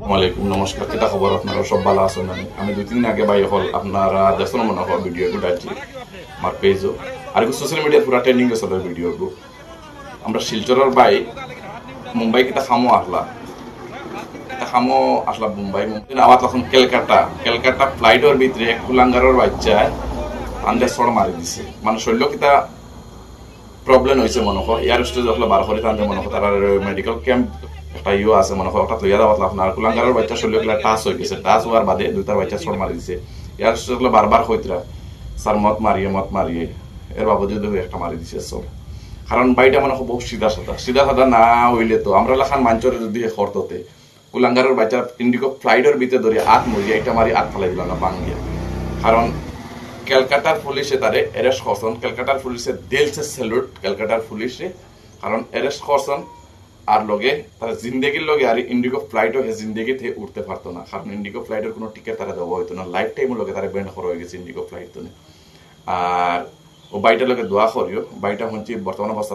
ওয়ালাইকুম নমস্কার, কিতা খবর? আপনারা সব ভালো আছেন? আমি 2-3 দিন আগে ভাই হল আপনারা দেখছেন মনে হয় ভিডিও গুটাইছি আমার পেজও আর সোশ্যাল মিডিয়া পুরা ট্রেন্ডিং গেছিল ভিডিও গু। আমরা শিলচরের বাই মুম্বাই কিতা খামো আসলা, কিতা খামো আসলা মুম্বাই আবার তখন ক্যালকাটা ফ্লাইটের ভিতরে কুলাঙ্গারের বাচ্চায় আন্দে সড় মারি দিছে। মানে শৈল্য কিতা প্রবলেম হয়েছে মনে হয় এয়ার হোস্টেজ হলে বার করে তাদের মনে হয় তারা মেডিকেল ক্যাম্প একটা ইয়ে আছে মনে হয় ওটা লইয়া দেওয়া আপনার কুলাঙ্গারের বাচ্চা শরীরে টাচ হয়ে গেছে, টাচ হওয়ার বাদে দুইটার বাচ্চা সর মারি দিছে। এয়ার হোস্টেজ হলে বারবার হইতরা স্যার মত মারিয়ে এর বাবদ একটা মারি দিছে সব। কারণ বাড়িটা মনে হয় বহু সিধা সাদা না হইলে তো আমরা লেখান মাঞ্চরে যদি হরততে কুলাঙ্গারের বাচ্চা ইন্ডিগো ফ্লাইটের ভিতরে ধরে আট মরিয়া এটা মারি আট ফেলাই দিল না বাঙ্গিয়া। কারণ ক্যালকাটার পুলিশে তারে অ্যারেস্ট করছেন, ক্যালকাটার পুলিশে দিলছে স্যালুট ক্যালকাটার পুলিশে, কারণ অ্যারেস্ট করছেন আর লগে তারা জিন্দেগির লগে আর ইন্ডিগো ফ্লাইটও হে জিন্দেগি থেকে উঠতে পারতো না। কারণ ইন্ডিগো ফ্লাইটের কোনো টিকিট তারা দেওয়া হইতো না, লাইফ টাইমের লগে তারা ব্যান্ড করা হয়ে গেছে ইন্ডিগো ফ্লাইট তো। আর ও বাইটার লগে দোয়া করিও, বাইটা হচ্ছে বর্তমান অবস্থা